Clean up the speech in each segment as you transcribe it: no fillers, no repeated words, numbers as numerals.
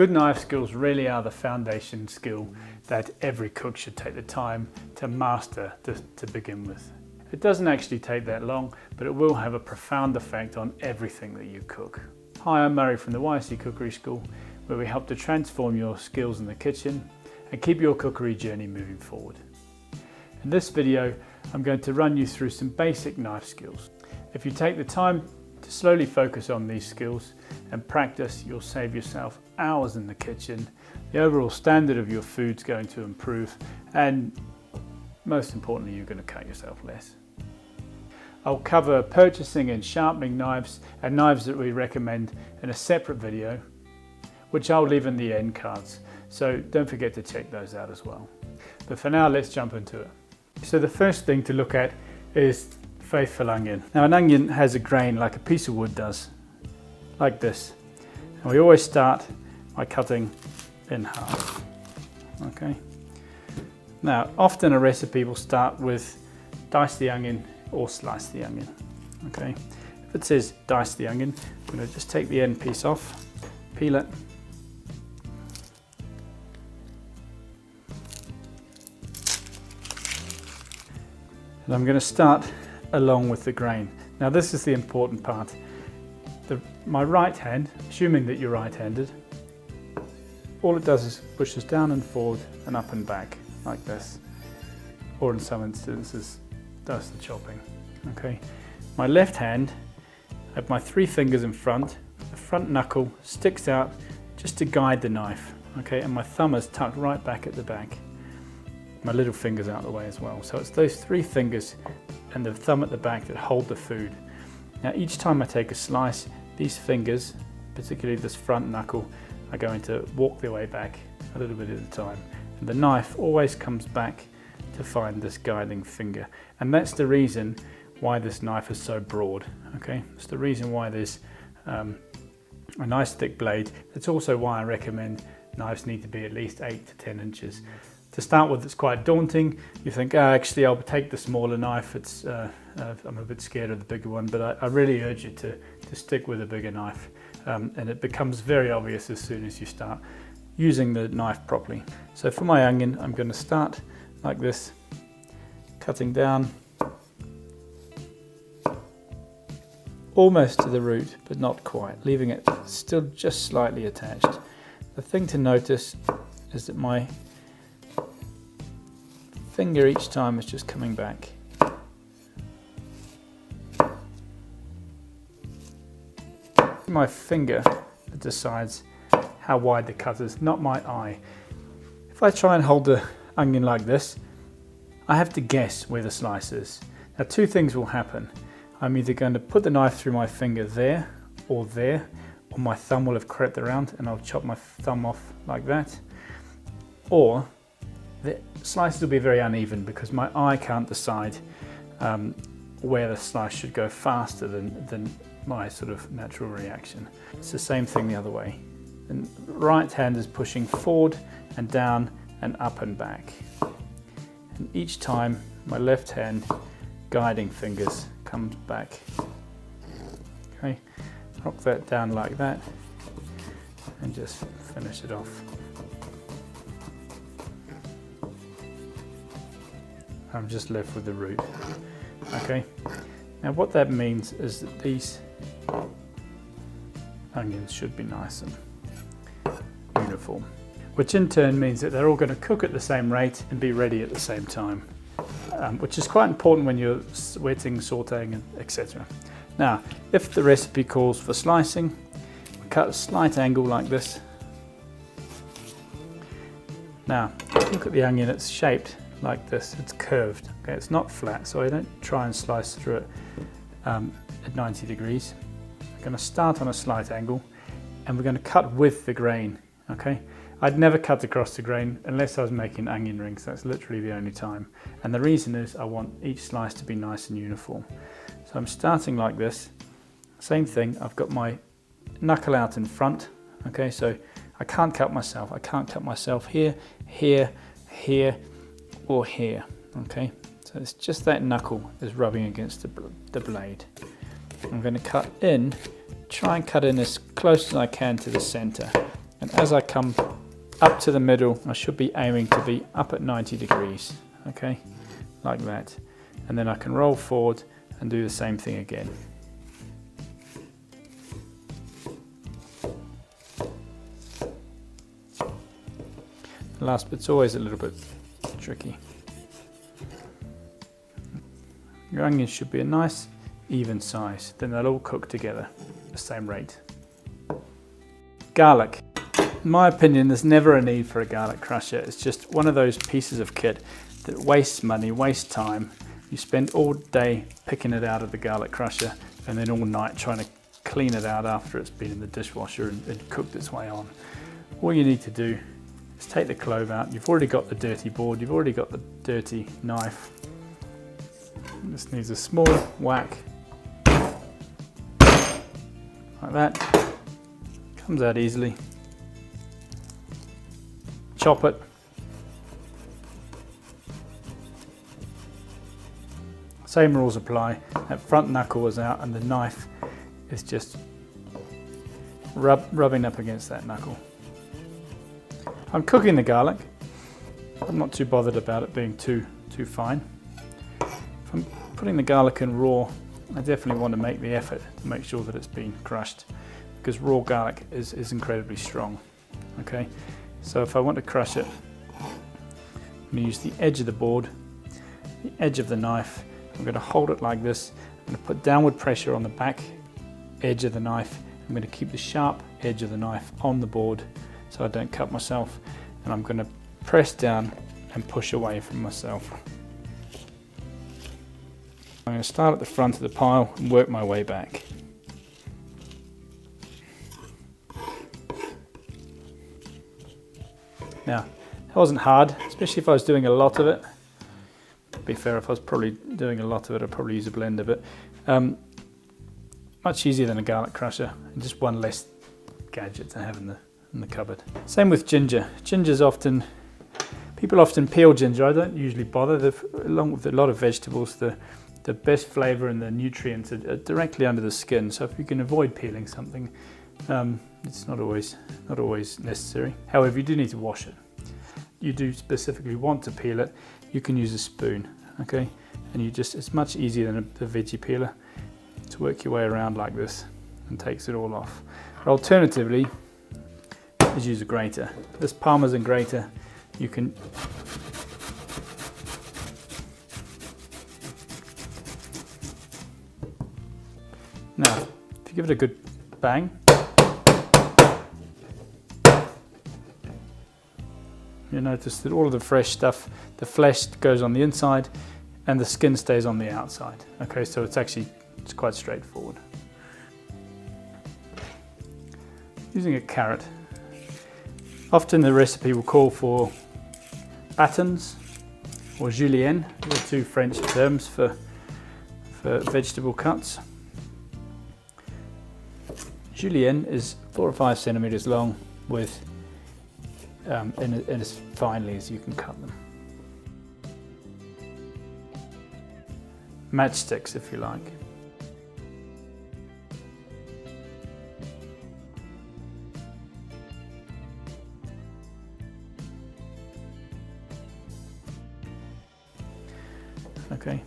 Good knife skills really are the foundation skill that every cook should take the time to master to begin with. It doesn't actually take that long, but it will have a profound effect on everything that you cook. Hi, I'm Murray from the YC Cookery School, where we help to transform your skills in the kitchen and keep your cookery journey moving forward. In this video, I'm going to run you through some basic knife skills. If you take the time to slowly focus on these skills and practice, you'll save yourself hours in the kitchen. The overall standard of your food's going to improve, and most importantly, you're going to cut yourself less. I'll cover purchasing and sharpening knives and knives that we recommend in a separate video, which I'll leave in the end cards, so don't forget to check those out as well. But for now, let's jump into it. So the first thing to look at is faithful onion. Now, an onion has a grain like a piece of wood does, like this. And we always start by cutting in half. Okay. Now, often a recipe will start with dice the onion or slice the onion. Okay. If it says dice the onion, I'm going to just take the end piece off, peel it, and I'm going to start along with the grain. Now, this is the important part. My right hand, assuming that you're right-handed, all it does is pushes down and forward and up and back like this, or in some instances does the chopping. Okay. My left hand, I have my 3 fingers in front, the front knuckle sticks out just to guide the knife. Okay, and my thumb is tucked right back at the back. My little finger's out of the way as well. So it's those 3 fingers and the thumb at the back that hold the food. Now, each time I take a slice, these fingers, particularly this front knuckle, are going to walk their way back a little bit at a time. And the knife always comes back to find this guiding finger. And that's the reason why this knife is so broad. Okay, it's the reason why there's a nice thick blade. It's also why I recommend knives need to be at least 8 to 10 inches. To start with, it's quite daunting. You think, actually, I'll take the smaller knife. I'm a bit scared of the bigger one, but I really urge you to stick with a bigger knife. And it becomes very obvious as soon as you start using the knife properly. So for my onion, I'm going to start like this, cutting down almost to the root, but not quite, leaving it still just slightly attached. The thing to notice is that my finger each time is just coming back. My finger that decides how wide the cut is, not my eye. If I try and hold the onion like this, I have to guess where the slice is. Now, 2 things will happen. I'm either going to put the knife through my finger there, or my thumb will have crept around and I'll chop my thumb off like that, or the slices will be very uneven because my eye can't decide where the slice should go faster than my sort of natural reaction. It's the same thing the other way. The right hand is pushing forward and down and up and back. And each time my left hand guiding fingers comes back. Okay, rock that down like that and just finish it off. I'm just left with the root. Okay, now what that means is that these onions should be nice and uniform, which in turn means that they're all going to cook at the same rate and be ready at the same time, which is quite important when you're wetting, sauteing, etc. Now, if the recipe calls for slicing, we cut a slight angle like this. Now, look at the onion, it's shaped like this, it's curved. Okay, it's not flat, so I don't try and slice through it at 90 degrees. I'm going to start on a slight angle and we're going to cut with the grain. Okay, I'd never cut across the grain unless I was making onion rings. That's literally the only time. And the reason is I want each slice to be nice and uniform. So I'm starting like this. Same thing, I've got my knuckle out in front. Okay, so I can't cut myself. I can't cut myself here, here, here, or here. Okay, so it's just that knuckle is rubbing against the blade. I'm going to cut in, try and cut in as close as I can to the center. And as I come up to the middle, I should be aiming to be up at 90 degrees, okay, like that. And then I can roll forward and do the same thing again. The last bit's always a little bit tricky. Your onions should be a nice even size, then they'll all cook together at the same rate. Garlic. In my opinion, there's never a need for a garlic crusher. It's just one of those pieces of kit that wastes money, wastes time. You spend all day picking it out of the garlic crusher and then all night trying to clean it out after it's been in the dishwasher and cooked its way on. All you need to do is take the clove out. You've already got the dirty board, you've already got the dirty knife. This needs a small whack, like that. Comes out easily. Chop it. Same rules apply. That front knuckle is out and the knife is just rubbing up against that knuckle. I'm cooking the garlic. I'm not too bothered about it being too fine. If I'm putting the garlic in raw, I definitely want to make the effort to make sure that it's been crushed, because raw garlic is incredibly strong. Okay, so if I want to crush it, I'm going to use the edge of the board, the edge of the knife. I'm going to hold it like this. I'm going to put downward pressure on the back edge of the knife. I'm going to keep the sharp edge of the knife on the board so I don't cut myself, and I'm going to press down and push away from myself. I'm going to start at the front of the pile and work my way back. Now, that wasn't hard, especially if I was doing a lot of it. To be fair, if I was probably doing a lot of it, I'd probably use a blender, but much easier than a garlic crusher, and just one less gadget to have in the cupboard. Same with ginger. Ginger's often, people often peel ginger. I don't usually bother. Along with a lot of vegetables, the best flavour and the nutrients are directly under the skin. So if you can avoid peeling something, it's not always necessary. However, you do need to wash it. You do specifically want to peel it, you can use a spoon, okay? And it's much easier than the veggie peeler to work your way around like this and takes it all off. But alternatively, is use a grater. This Parmesan grater, you can now, if you give it a good bang, you'll notice that all of the fresh stuff, the flesh goes on the inside and the skin stays on the outside. Okay, so it's quite straightforward. Using a carrot. Often the recipe will call for batons or julienne, the two French terms for vegetable cuts. Julienne is 4 or 5 centimeters long with and as finely as you can cut them. Matchsticks, if you like. Okay,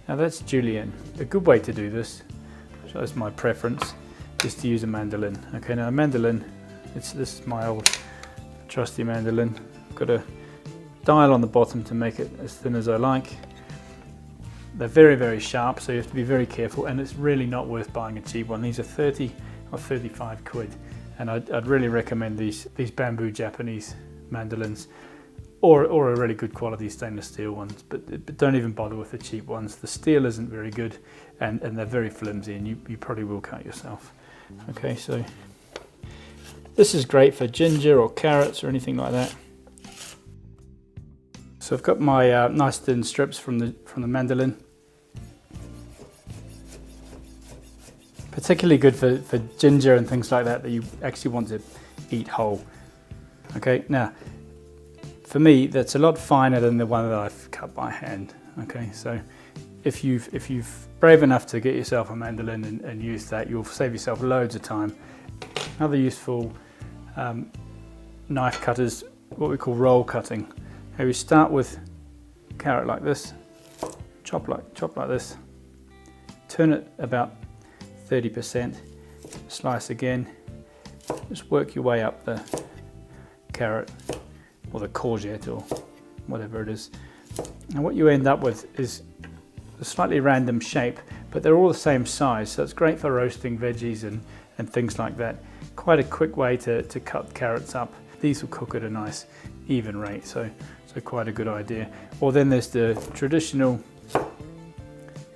now that's julienne. A good way to do this, so that's my preference, is to use a mandolin. Okay, now a mandolin, this is my old trusty mandolin. I've got a dial on the bottom to make it as thin as I like. They're very, very sharp, so you have to be very careful, and it's really not worth buying a cheap one. These are 30 or 35 quid, and I'd really recommend these bamboo Japanese mandolins, or a really good quality stainless steel ones, but don't even bother with the cheap ones. The steel isn't very good, and they're very flimsy, and you probably will cut yourself. Okay, so this is great for ginger or carrots or anything like that. So I've got my nice thin strips from the mandolin. Particularly good for ginger and things like that you actually want to eat whole. Okay, now for me that's a lot finer than the one that I've cut by hand. Okay, so if you've brave enough to get yourself a mandolin and use that, you'll save yourself loads of time. Another useful knife cutters, what we call roll cutting. Okay, we start with carrot like this, chop like this, turn it about 30%, slice again, just work your way up the carrot or the courgette or whatever it is. And what you end up with is a slightly random shape, but they're all the same size, so it's great for roasting veggies and things like that. Quite a quick way to cut carrots up. These will cook at a nice even rate, so quite a good idea. Or then there's the traditional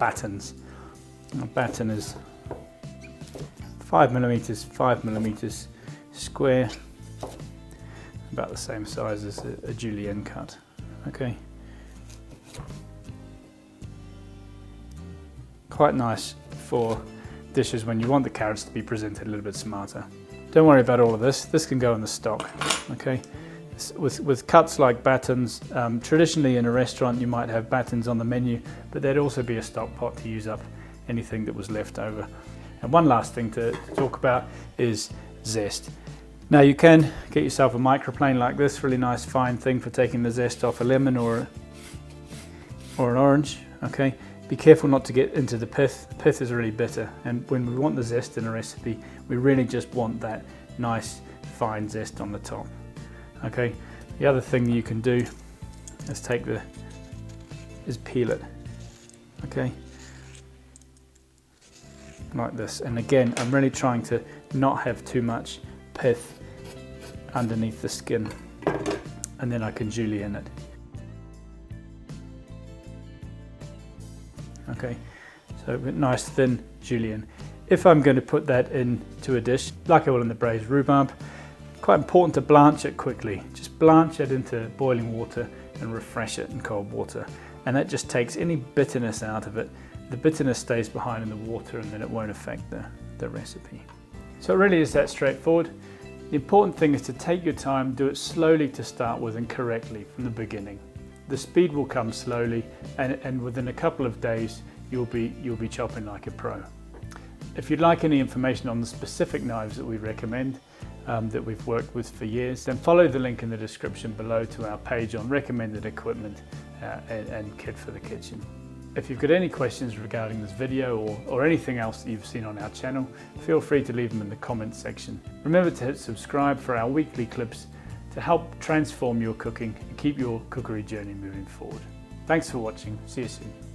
batons. A baton is 5mm square, about the same size as a julienne cut. Okay. Quite nice for dishes when you want the carrots to be presented a little bit smarter. Don't worry about all of this. This can go in the stock. Okay. With cuts like batons, traditionally in a restaurant you might have batons on the menu, but there'd also be a stock pot to use up anything that was left over. And one last thing to talk about is zest. Now you can get yourself a microplane like this, really nice fine thing for taking the zest off a lemon or an orange. Okay, be careful not to get into the pith. The pith is really bitter, and when we want the zest in a recipe, we really just want that nice fine zest on the top. Okay, the other thing you can do is peel it. Okay, like this. And again, I'm really trying to not have too much pith underneath the skin, and then I can julienne it. Okay, so a nice thin julienne. If I'm going to put that into a dish, like I will in the braised rhubarb, quite important to blanch it quickly. Just blanch it into boiling water and refresh it in cold water. And that just takes any bitterness out of it. The bitterness stays behind in the water, and then it won't affect the recipe. So it really is that straightforward. The important thing is to take your time, do it slowly to start with and correctly from the beginning. The speed will come slowly, and within a couple of days you'll be chopping like a pro. If you'd like any information on the specific knives that we recommend, that we've worked with for years, then follow the link in the description below to our page on recommended equipment and kit for the kitchen. If you've got any questions regarding this video or anything else that you've seen on our channel, feel free to leave them in the comments section. Remember to hit subscribe for our weekly clips to help transform your cooking and keep your cookery journey moving forward. Thanks for watching. See you soon.